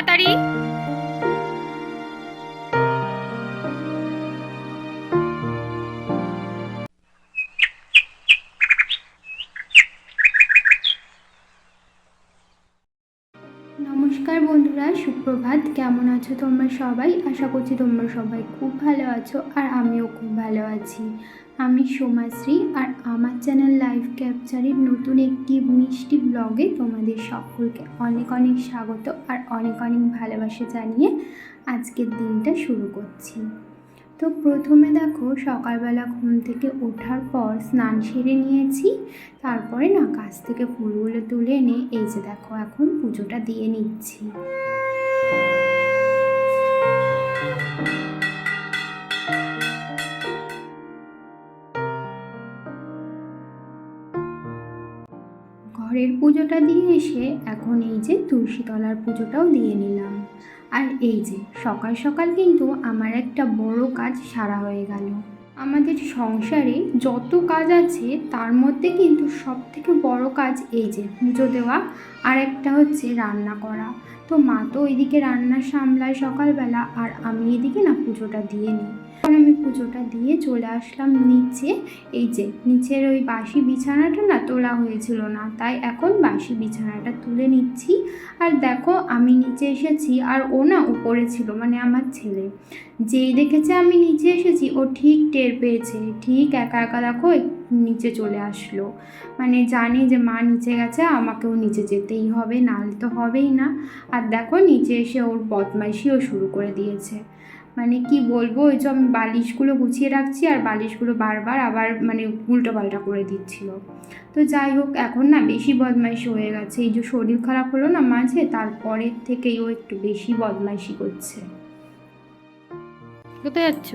তাড়াতাড়ি। নমস্কার বন্ধুরা, সুপ্রভাত। কেমন আছো তোমরা সবাই? আশা করছি তোমরা সবাই খুব ভালো আছো, আর আমিও খুব ভালো আছি। আমি সোমাশ্রী, আর আমার চ্যানেল লাইফ ক্যাপচারের নতুন একটি মিষ্টি ব্লগে তোমাদের সকলকে অনেক অনেক স্বাগত আর অনেক অনেক ভালোবাসা জানিয়ে আজকের দিনটা শুরু করছি। তো প্রথমে দেখো, সকালবেলা ঘুম থেকে ওঠার পর স্নান সেরে নিয়েছি। তারপরে না গাছ থেকে ফুলগুলো তুলে এনে এই যে দেখো এখন পুজোটা দিয়ে নিচ্ছি। ঘরের পুজোটা দিয়ে এসে এখন এই যে তুলসীতলার পুজোটাও দিয়ে নিলাম। আর এই যে সকাল সকাল কিন্তু আমার একটা বড় কাজ সারা হয়ে গেল। আমাদের সংসারে যত কাজ আছে তার মধ্যে কিন্তু সব থেকে বড় কাজ এই যে পুজো দেওয়া, আর একটা হচ্ছে রান্না করা। তো মা তো ওইদিকে রান্না সামলায় সকালবেলা, আর আমি এদিকে না পুজোটা দিয়ে নিই। এখন আমি পুজোটা দিয়ে চলে আসলাম নিচে। এই যে নিচের ওই বাসি বিছানাটা না তোলা হয়েছিল না, তাই এখন বাসি বিছানাটা তুলে নিচ্ছি। আর দেখো আমি নিচে এসেছি, আর ও না উপরে ছিল, মানে আমার ছেলে। যেই দেখেছে আমি নিচে এসেছি ও ঠিক টের পেয়েছে, ঠিক একা একা দেখো নিচে চলে আসলো। মানে জানে যে মা নিচে গেছে, আমাকেও নিচে যেতেই হবে, নাহলে তো হবেই না। আর দেখো নিচে এসে ওর বদমাইশিও শুরু করে দিয়েছে। মানে কি বলবো, ওই যে আমি বালিশগুলো গুছিয়ে রাখছি আর বালিশগুলো বারবার আবার মানে উল্টো পাল্টা করে দিচ্ছিল। তো যাই হোক, এখন না বেশি বদমাইশি হয়ে গেছে। এই যে শরীর খারাপ হলো না মাঝে, তারপরের থেকেই ও একটু বেশি বদমাইশি করছে। কোথায় যাচ্ছ?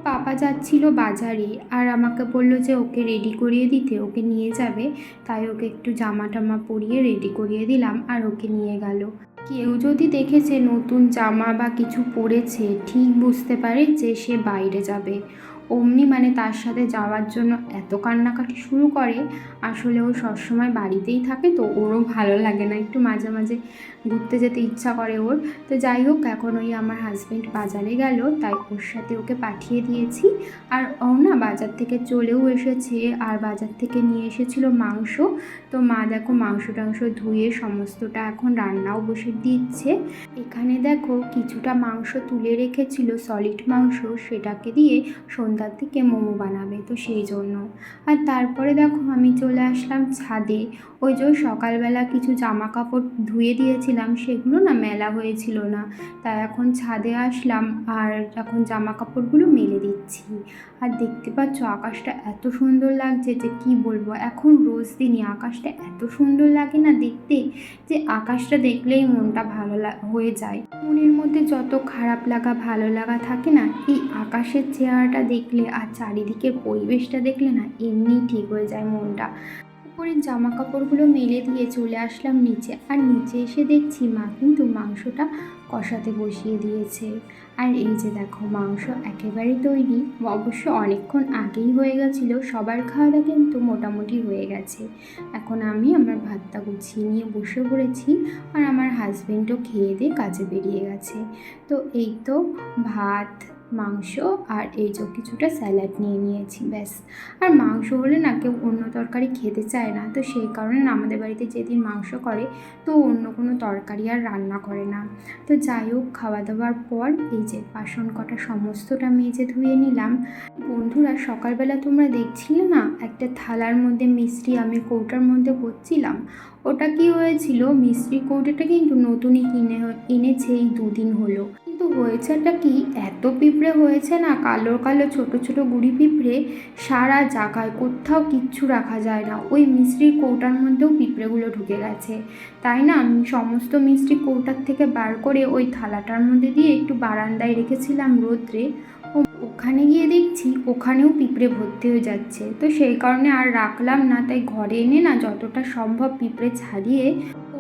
পাপা যাচ্ছিল বাজারে, আর আমাকে বলল যে ওকে রেডি করিয়ে দিতে, ওকে নিয়ে যাবে। তাই ওকে একটু জামা টামা পরিয়ে রেডি করিয়ে দিলাম, আর ওকে নিয়ে গেল। কেউ যদি দেখেছে নতুন জামা বা কিছু পরেছে, ঠিক বুঝতে পারে যে সে বাইরে যাবে। অমনি মানে তার সাথে যাওয়ার জন্য এত কান্নাকাটি শুরু করে। আসলে ও সবসময় বাড়িতেই থাকে, তো ওরও ভালো লাগে না, একটু মাঝে মাঝে ঘুরতে যেতে ইচ্ছা করে ওর। তো যাই হোক, এখন ওই আমার হাজব্যান্ড বাজারে গেল, তাই ওর সাথে ওকে পাঠিয়ে দিয়েছি। আর ও না বাজার থেকে চলেও এসেছে, আর বাজার থেকে নিয়ে এসেছিল মাংস। তো মা দেখো মাংস টাংস ধুয়ে সমস্তটা এখন রান্নাও বসে দিচ্ছে। এখানে দেখো কিছুটা মাংস তুলে রেখেছিল, সলিড মাংস, সেটাকে দিয়ে সন্ধ্যার দিকে মোমো বানাবে, তো সেই জন্য। আর তারপরে দেখো আমি চলে আসলাম ছাদে। ওই যে সকালবেলা কিছু জামা কাপড় ধুয়ে দিয়েছিলাম, সেগুলো না মেলা হয়েছিল না, তাই এখন ছাদে আসলাম আর এখন জামা কাপড়গুলো মেলে দিচ্ছি। আর দেখতে পাচ্ছ আকাশটা এত সুন্দর লাগছে যে কি বলবো। এখন রোজ দিনই আকাশটা এত সুন্দর লাগে না দেখতে, যে আকাশটা দেখলেই মনটা ভালো হয়ে যায়। মনের মধ্যে যত খারাপ লাগা ভালো লাগা থাকে না, এই আকাশের চেহারাটা দেখলে আর চারিদিকের পরিবেশটা দেখলে না এমনিই ঠিক হয়ে যায় মনটা। উপরের জামা কাপড়গুলো মেলে দিয়ে চলে আসলাম নিচে, আর নিচে এসে দেখছি মা কিন্তু মাংসটা কষাতে বসিয়ে দিয়েছে। আর এই যে দেখো মাংস একেবারেই তৈরি, অবশ্য অনেকক্ষণ আগেই হয়ে গেছিলো, সবার খাওয়া দাওয়া কিন্তু মোটামুটি হয়ে গেছে। এখন আমি আমার ভাতটা গুছিয়ে নিয়ে বসে পড়েছি, আর আমার হাজবেন্ডও খেয়ে দিয়ে কাজে বেরিয়ে গেছে। তো এই তো ভাত, মাংস, আর এই যে কিছুটা স্যালাড নিয়ে নিয়েছি, ব্যাস। আর মাংস হলে না কেউ অন্য তরকারি খেতে চায় না, তো সেই কারণে না আমাদের বাড়িতে যেদিন মাংস করে তো অন্য কোনো তরকারি আর রান্না করে না। তো যাই হোক, খাওয়া দাওয়ার পর এই যে বাসন কটা সমস্তটা মেজে ধুয়ে নিলাম। বন্ধুরা, সকালবেলা তোমরা দেখছিলে না একটা থালার মধ্যে মিষ্টি আমি কৌটার মধ্যে করছিলাম? ওটা কি হয়েছিল, মিষ্টি কৌটাটা কিন্তু নতুনই কিনে এনেছে, এই 2 দিন হলো। কিন্তু হয়েছেটা কি, এত পিঁপড়ে হয়েছে না, কালো কালো ছোট ছোট গুড়ি পিঁপড়ে সারা জায়গায়, কোথাও কিচ্ছু রাখা যায় না। ওই মিষ্টির কৌটার মধ্যেও পিঁপড়েগুলো ঢুকে গেছে। তাই না আমি সমস্ত মিষ্টি কৌটার থেকে বার করে ওই থালাটার মধ্যে দিয়ে একটু বারান্দায় রেখেছিলাম রোদ্রে। ওখানে গিয়ে দেখছি ওখানেও পিঁপড়ে ভর্তি হয়ে যাচ্ছে। তো সেই কারণে আর রাখলাম না, তাই ঘরে এনে না যতটা সম্ভব পিঁপড়ে ছাড়িয়ে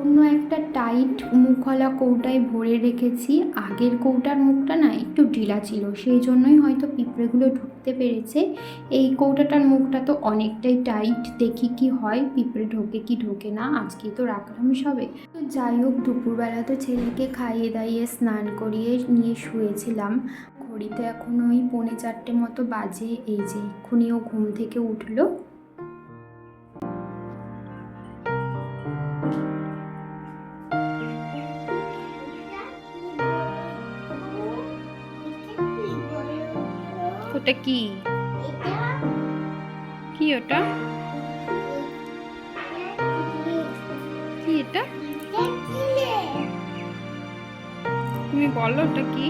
অন্য একটা টাইট মুখওয়ালা কৌটায় ভরে রেখেছি। আগের কৌটার মুখটা না একটু ঢিলা ছিল, সেই জন্যই হয়তো পিঁপড়েগুলো ঢুকতে পেরেছে। এই কৌটাটার মুখটা তো অনেকটাই টাইট, দেখি কি হয়, পিঁপড়ে ঢোকে কি ঢোকে না। আজকেই তো রাখলাম সবে। তো যাই হোক, দুপুরবেলা তো ছেলেকে খাইয়ে দাইয়ে স্নান করিয়ে নিয়ে শুয়েছিলাম। ঘড়িতে এখন ওই 3:45 মতো বাজে। এই যে এক্ষুনিও ঘুম থেকে উঠলো। ওটা কি কি ওটা কি এটা তুমি বলো ওটা কি?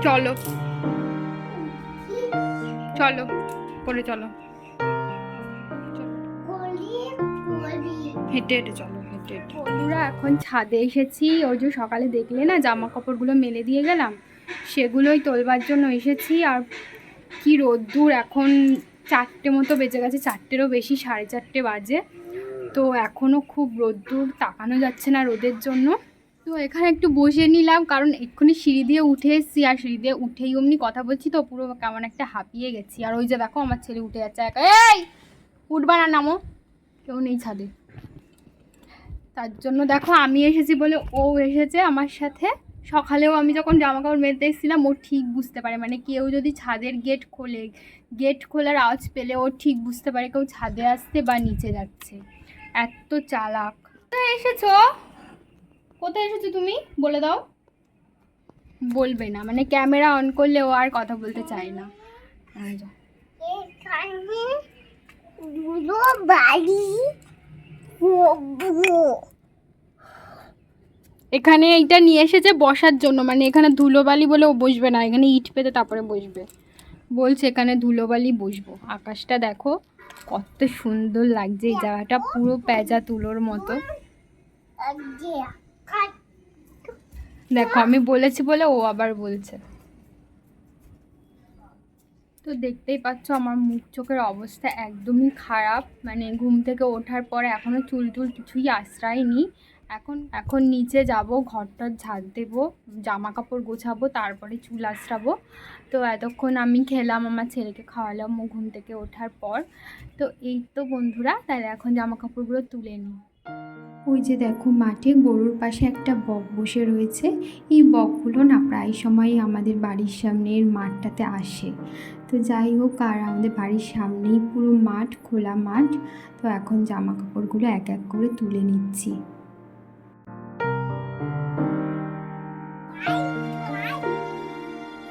চলো চলো করে চলো, হেঁটে হেঁটে চলো, হেঁটে হেঁটে। বন্ধুরা এখন ছাদে এসেছি। ওই যে সকালে দেখলে না জামা কাপড়গুলো মেলে দিয়ে গেলাম, সেগুলোই তোলবার জন্য এসেছি। আর কি রোদ্দুর, এখন 4টে মতো বেজে গেছে, 4টেরও বেশি, 4:30 বাজে। তো এখনও খুব রোদ্দুর, তাকানো যাচ্ছে না রোদের জন্য। তো এখানে একটু বসে নিলাম, কারণ এক্ষুনি সিঁড়ি দিয়ে উঠে এসেছি। আর সিঁড়ি দিয়ে উঠেই অমনি কথা বলছি তো পুরো কেমন একটা হাঁপিয়ে গেছি। আর ওই যে দেখো আমার ছেলে উঠে যাচ্ছে একা। এই উঠবা না, নামো, কেউ নেই ছাদে। তার জন্য দেখো আমি এসেছি বলে ও এসেছে আমার সাথে। সকালেও আমি যখন জামা কাপড় মেলতে এসেছিলাম, ও ঠিক বুঝতে পারে, মানে কেউ যদি ছাদের গেট খোলে, গেট খোলার আওয়াজ পেলে ও ঠিক বুঝতে পারে কেউ ছাদে আসছে বা নিচে যাচ্ছে। এত চালাক। কোথায় এসেছো, কোথায় এসেছো তুমি বলে দাও। বলবে না, মানে ক্যামেরা অন করলে ও আর কথা বলতে চায় না। এখানে এইটা নিয়ে এসেছে বসার জন্য, মানে এখানে ধুলোবালি বলে ও বসবে না, এখানে ইট পেতে তারপরে বসবে। বলছে এখানে ধুলোবালি বসবো। আকাশটা দেখো কত সুন্দর লাগছে, এই জায়গাটা পুরো পেঁজা তুলোর মতো। দেখো আমি বলেছি বলে ও আবার বলছে। তো দেখতেই পাচ্ছ আমার মুখ চোখের অবস্থা একদমই খারাপ। মানে ঘুম থেকে ওঠার পরে এখনও চুল টুল কিছুই আশ্রয়নি। এখন নিচে যাব, ঘরটা ঝাড় দেবো, জামা কাপড় গোছাবো, তারপরে চুল আশ্রাবো। তো এতক্ষণ আমি খেলাম, আমার ছেলেকে খাওয়ালাম ও ঘুম থেকে ওঠার পর। তো এই তো বন্ধুরা, তাহলে এখন জামা কাপড়গুলো তুলে নিই। ওই যে দেখো মাঠে গরুর পাশে একটা বক বসে রয়েছে। এই বকগুলো না প্রায় সময়ই আমাদের বাড়ির সামনের মাঠটাতে আসে। তো যাই হোক, আর আমাদের বাড়ির সামনেই পুরো মাঠ, খোলা মাঠ। তো এখন জামা কাপড়গুলো এক এক করে তুলে নিচ্ছি।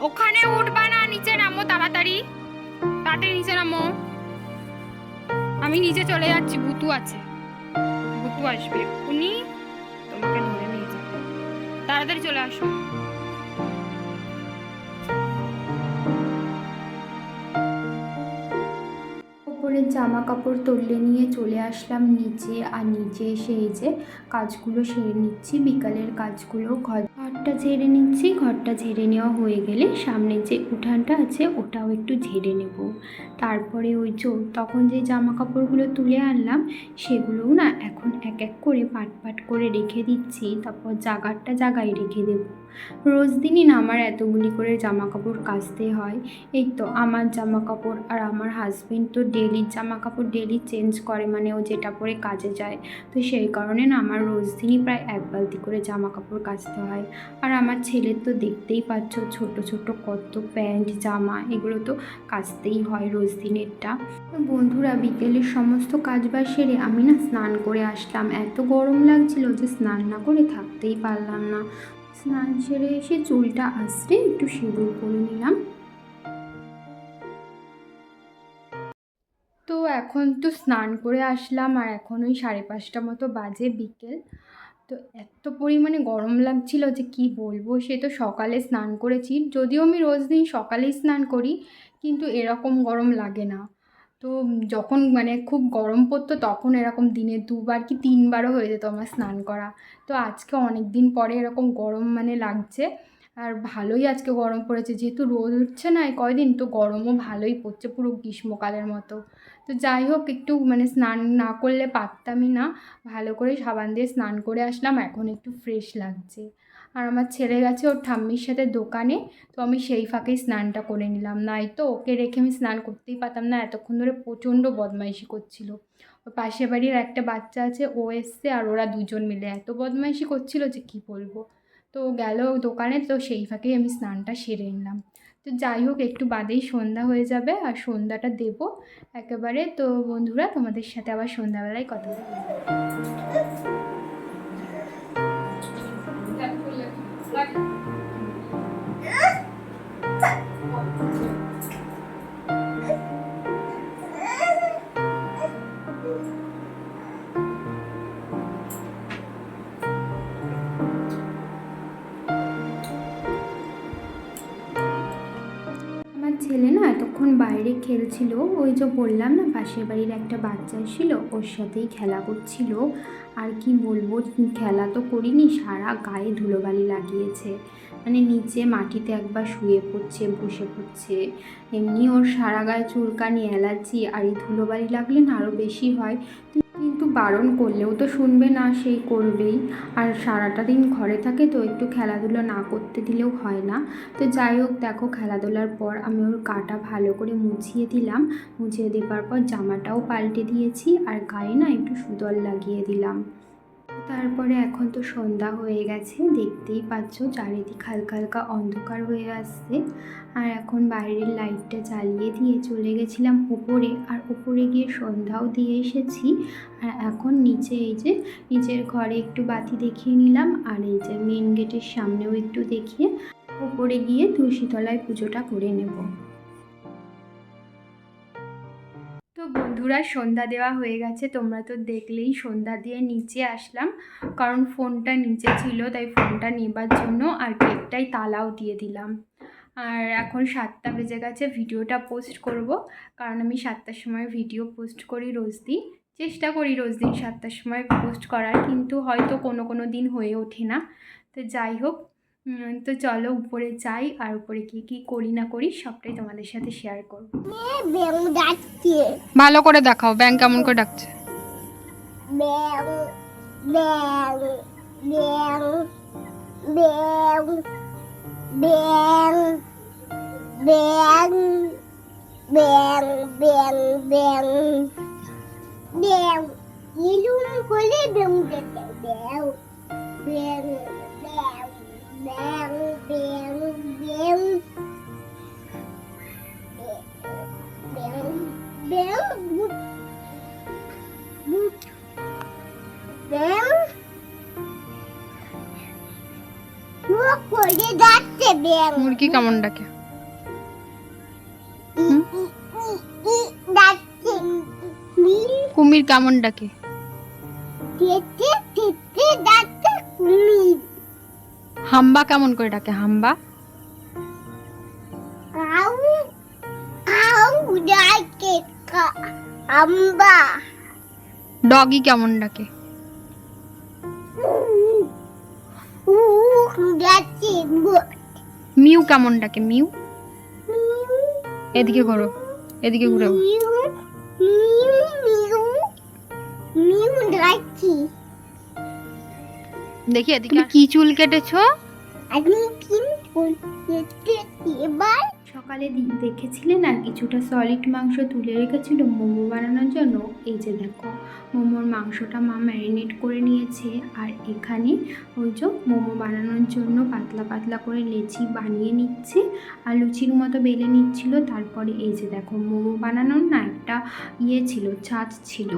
ওখানে উঠবা না, নিচে নামো, তাড়াতাড়ি তাড়াতাড়ি নিচে নামো। আমি নিচে চলে যাচ্ছি, ভুতু আছে, ভুতু আসবে এক্ষুনি, তোমাকে ধরে নিয়ে যাবে। তাড়াতাড়ি চলে আসো। উপরের জামা কাপড় তুলে নিয়ে চলে আসলাম নিচে। আর নিচে এসে এই যে কাজগুলো সেরে নিচ্ছি, বিকালের কাজগুলো। ঘরটা ঝেড়ে নিচ্ছি। ঘরটা ঝেড়ে নেওয়া হয়ে গেলে সামনে যে উঠানটা আছে ওটাও একটু ঝেড়ে নেব। তারপরে ওই তখন যে জামা কাপড়গুলো তুলে আনলাম সেগুলোও না এখন এক এক করে পাট পাট করে রেখে দিচ্ছি। তারপর জায়গায় রেখে দেব। রোজ দিনই না আমার এতগুলি করে জামা কাপড় কাচতে হয়। এই তো আমার জামা কাপড় আর আমার হাজবেন্ড তো ডেলি জামা কাপড় ডেলি চেঞ্জ করে, মানে ও যেটা পরে কাজে যায়। তো সেই কারণে না আমার রোজ দিনই প্রায় 1 বালতি করে জামা কাপড় কাচতে হয়। আর আমার ছেলের তো দেখতেই পাচ্ছ ছোট ছোট কত প্যান্ট জামা, এগুলো তো কাচতেই হয় রোজ দিনেরটা। বন্ধুরা বিকেলের সমস্ত কাজবাজ সেরে আমি না স্নান করে আসলাম। এত গরম লাগছিল যে স্নান না করে থাকতেই পারলাম না। স্নান সেরে এসে চুলটা আঁচড়ে একটু সিঁদুর পরে নিলাম। তো এখন তো স্নান করে আসলাম আর এখন ওই 5:30 মতো বাজে বিকেল। তো এত পরিমাণে গরম লাগছিল যে কি বলবো, সে তো সকালে স্নান করেছি, যদিও আমি রোজ দিন সকালেই স্নান করি, কিন্তু এরকম গরম লাগে না। তো যখন মানে খুব গরম পড়তো তখন এরকম দিনে 2বার কি 3বারও হয়ে যেত আমার স্নান করা। তো আজকে অনেক দিন পরে এরকম গরম মানে লাগছে। আর ভালোই আজকে গরম পড়েছে, যেহেতু রোদ উঠছে না এই কয়দিন, তো গরমও ভালোই পড়ছে, পুরো গ্রীষ্মকালের মতো। তো যাই হোক, একটু মানে স্নান না করলে পারতামই না। ভালো করে সাবান দিয়ে স্নান করে আসলাম, এখন একটু ফ্রেশ লাগছে। আর আমার ছেলে গেছে ওর ঠাম্মির সাথে দোকানে, তো আমি সেই ফাঁকেই স্নানটা করে নিলাম, নয়তো ওকে রেখে আমি স্নান করতেই পারতাম না, এতক্ষণ ধরে প্রচণ্ড বদমাইশি করছিল। ওর পাশের বাড়ির একটা বাচ্চা আছে, ও এসছে, আর ওরা দুজন মিলে এত বদমাইশি করছিল যে কি বলবো। তো গেল দোকানে, তো সেই ফাঁকেই আমি স্নানটা সেরে নিলাম। তো যাই হোক, একটু বাদেই সন্ধ্যা হয়ে যাবে আর সন্ধ্যাটা দেবো একেবারে। তো বন্ধুরা, তোমাদের সাথে আবার সন্ধ্যাবেলায় কথা বলবো। আমার ছেলে না এতক্ষণ বাইরে খেলছিল, ওই যে বললাম না পাশের বাড়ির একটা বাচ্চা ছিল, ওর সাথেই খেলা করছিল। আর কি বলবো, খেলা তো করিনি, সারা গায়ে ধুলোবালি লাগিয়েছে। মানে নিচে মাটিতে একবার শুয়ে পড়ছে, বসে পড়ছে, এমনি ওর সারা গায়ে চুলকানি, অ্যালার্জি, আর এই ধুলোবালি লাগলে না আরও বেশি হয়। কিন্তু বারণ করলেও তো শুনবে না, সেই করবেই। আর সারাটা দিন ঘরে থাকে, তো একটু খেলাধুলো না করতে দিলেও হয় না। তো যাই হোক, দেখো খেলাধুলার পর আমি ওর গাটা ভালো করে মুছিয়ে দিলাম। মুছিয়ে দেওয়ার পর জামাটাও পাল্টে দিয়েছি, আর গায়ে না একটু সুদল লাগিয়ে দিলাম। তারপরে এখন তো সন্ধ্যা হয়ে গেছে, দেখতেই পাচ্ছ চারিদিক হালকা হালকা অন্ধকার হয়ে আসছে। আর এখন বাইরের লাইটটা জ্বালিয়ে দিয়ে চলে গেছিলাম উপরে, আর উপরে গিয়ে সন্ধ্যাও দিয়ে এসেছি। আর এখন নিচে এই যে নিচের ঘরে একটু বাতি দেখিয়ে নিলাম, আর এই যে মেন গেটের সামনেও একটু দেখিয়ে উপরে গিয়ে তুলসীতলায় পুজোটা করে নেব। তো বন্ধুরা, সন্ধ্যা দেওয়া হয়ে গেছে, তোমরা তো দেখলেই। সন্ধ্যা দিয়ে নিচে আসলাম, কারণ ফোনটা নিচে ছিল, তাই ফোনটা নেবার জন্য, আর গেটটাই তালাও দিয়ে দিলাম। আর এখন 7টা বেজে গেছে, ভিডিওটা পোস্ট করব, কারণ আমি 7টার সময় ভিডিও পোস্ট করি রোজ দিন। চেষ্টা করি রোজ দিন 7টার সময় পোস্ট করার, কিন্তু হয়তো কোনো কোনো দিন হয়ে ওঠে না। তো যাই হোক, তো চলো উপরে যাই, আর উপরে কী করি না করি সবটাই তোমাদের সাথে শেয়ার করব। ভালো করে দেখাও, ব্যাং কেমন করে ডাকছে। ব্যাং ব্যাং ব্যাং ব্যাং ব্যাং ব্যাং ব্যাং ব্যাং ব্যাং ব্যাং ইলুম বলে ব্যাং ব্যাং ব্যাং ব্যাং ব্যাং ব্যাং ব্যাং মুরগি কেমন ডাকে? কুমির কেমন ডাকে? হাম্বা কেমন করে ডাকে? হাম্বা ডগি কেমন ডাকে? মিউ কেমন ডাকে? মিউ এদিকে ঘোরো, এদিকে ঘুরে। দেখি এদিকে। কি চুল কেটেছো? সকালে দেখেছিলে না, কিছুটা সলিড মাংস তুলে রেখেছিল মোমো বানানোর জন্য। এই যে দেখো, মোমোর মাংসটা মা ম্যারিনেট করে নিয়েছে, আর এখানে ওই যে মোমো বানানোর জন্য পাতলা পাতলা করে লেচি বানিয়ে নিচ্ছে, আর লুচির মতো বেলে নিচ্ছিল। তারপরে এই যে দেখো, মোমো বানানোর না একটা ছিল, ছাঁচ ছিল।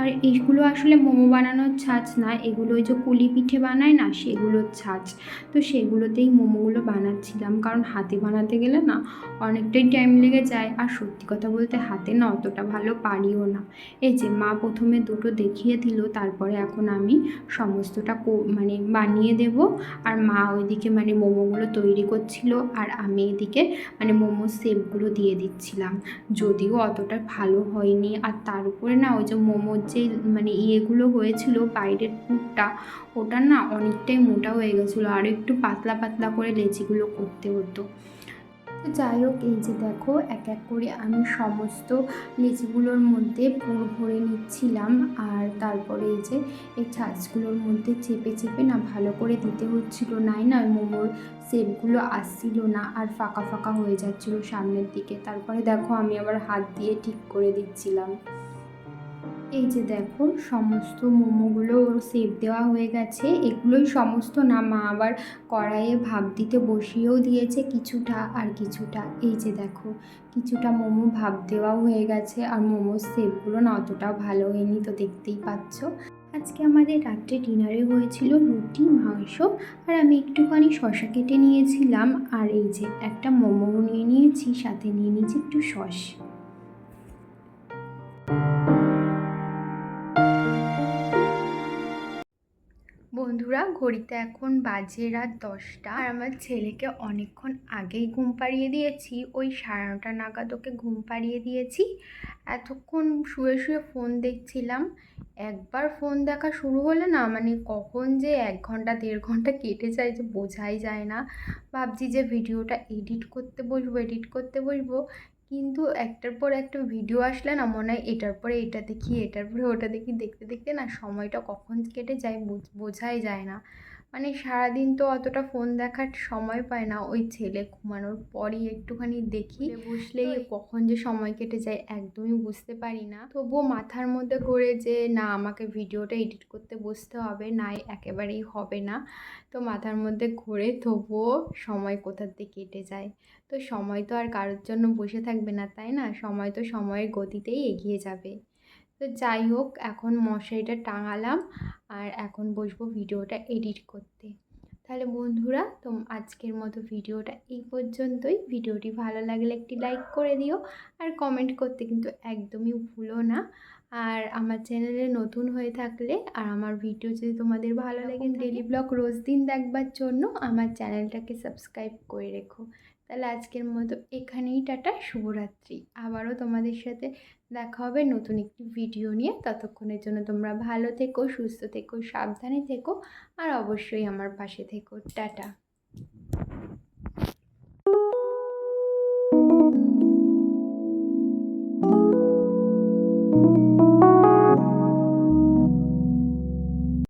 আর এইগুলো আসলে মোমো বানানোর ছাঁচ না, এগুলো ওই যে পুলি পিঠে বানায় না, সেগুলোর ছাঁচ। তো সেগুলোতেই মোমোগুলো বানাচ্ছিলাম, কারণ হাতে বানাতে গেলে না অনেকটাই টাইম লেগে যায়। আর সত্যি কথা বলতে হাতে না অতটা ভালো পারিও না। এই যে মা প্রথমে দুটো দেখিয়ে দিল, তারপরে এখন আমি সমস্তটা মানে বানিয়ে দেব। আর মা ওইদিকে মানে মোমোগুলো তৈরি করছিল, আর আমি এদিকে মানে মোমোর শেপগুলো দিয়ে দিচ্ছিলাম। যদিও অতটা ভালো হয়নি, আর তার উপরে না ওই যে মোমোর যে মানে ইয়েগুলো হয়েছিল বাইরের পুরটা, ওটা না অনেকটাই মোটা হয়ে গেছিলো, আর একটু পাতলা পাতলা করে লেচিগুলো করতে হতো। তো যাই হোক, এই যে দেখো এক এক করে আমি সমস্ত লিচিগুলোর মধ্যে পুর ভরে নিচ্ছিলাম। আর তারপরে এই যে এই ছাঁচগুলোর মধ্যে চেপে চেপে না ভালো করে দিতে হচ্ছিলো, নাই না মোমোর শেপগুলো আসছিল না, আর ফাঁকা ফাঁকা হয়ে যাচ্ছিলো সামনের দিকে। তারপরে দেখো আমি আবার হাত দিয়ে ঠিক করে দিচ্ছিলাম। এই যে দেখো সমস্ত মোমোগুলো শেপ দেওয়া হয়ে গেছে। এগুলোই সমস্ত না, মা আবার কড়াইয়ে ভাপ দিতে বসিয়েও দিয়েছে কিছুটা আর কিছুটা। এই যে দেখো কিছুটা মোমো ভাপ দেওয়াও হয়ে গেছে, আর মোমোর শেপগুলো না অতটাও ভালো হয়নি, তো দেখতেই পাচ্ছ। আজকে আমাদের রাত্রে ডিনারে হয়েছিল রুটি, মাংস, আর আমি একটুখানি শসা কেটে নিয়েছিলাম। আর এই যে একটা মোমো নিয়ে নিয়েছি, সাথে নিয়ে নিয়েছি একটু সস। বন্ধুরা, ঘড়িতে এখন বাজে রাত 10টা, আর আমার ছেলেকে অনেকক্ষণ আগেই ঘুম পাড়িয়ে দিয়েছি। ওই 9:30 নাগাদ ওকে ঘুম পাড়িয়ে দিয়েছি। এতক্ষণ শুয়ে শুয়ে ফোন দেখছিলাম। একবার ফোন দেখা শুরু হলে না মানে কখন যে 1 ঘন্টা 1.5 ঘন্টা কেটে যায় যে বোঝাই যায় না। ভাবছি যে ভিডিওটা এডিট করতে বসবো, কিন্তু একটার পর একটা ভিডিও আসলে না মনে হয় এটার পরে এটা দেখি, এটার পরে ওটা দেখি, দেখতে দেখতে না সময়টা কখন কেটে যায় বোঝাই যায় না। মানে সারাদিন তো অতটা ফোন দেখার সময় পায় না, ওই ছেলে ঘুমানোর পরই একটুখানি দেখি, বসলেই কখন যে সময় কেটে যায় একদমই বুঝতে পারি না। তবুও মাথার মধ্যে করে যে না আমাকে ভিডিওটা এডিট করতে বসতে হবে, না একেবারেই হবে না। তো মাথার মধ্যে ঘোরে, তবুও সময় কোথার দিকে কেটে যায়। তো সময় তো আর কারোর জন্য বসে থাকবে না, তাই না? সময় তো সময়ের গতিতেই এগিয়ে যাবে। তো যাই হোক, এখন মশারিটা টাঙালাম, আর এখন বসবো ভিডিওটা এডিট করতে। তাহলে বন্ধুরা, তো আজকের মতো ভিডিওটা এই পর্যন্তই। ভিডিওটি ভালো লাগলে একটি লাইক করে দিও, আর কমেন্ট করতে কিন্তু একদমই ভুলো না। আর আমার চ্যানেলে নতুন হয়ে থাকলে আর আমার ভিডিও যদি তোমাদের ভালো লাগে, ডেলি ব্লগ রোজ দিন দেখবার জন্য আমার চ্যানেলটাকে সাবস্ক্রাইব করে রেখো। তাহলে আজকের মতো এখানেই টাটা, শুভরাত্রি। আবারও তোমাদের সাথে দেখা হবে নতুন একটি ভিডিও নিয়ে। ততক্ষণের জন্য তোমরা ভালো থেকো, সুস্থ থেকো, সাবধানে থেকো, আর অবশ্যই আমার পাশে থেকো। টাটা।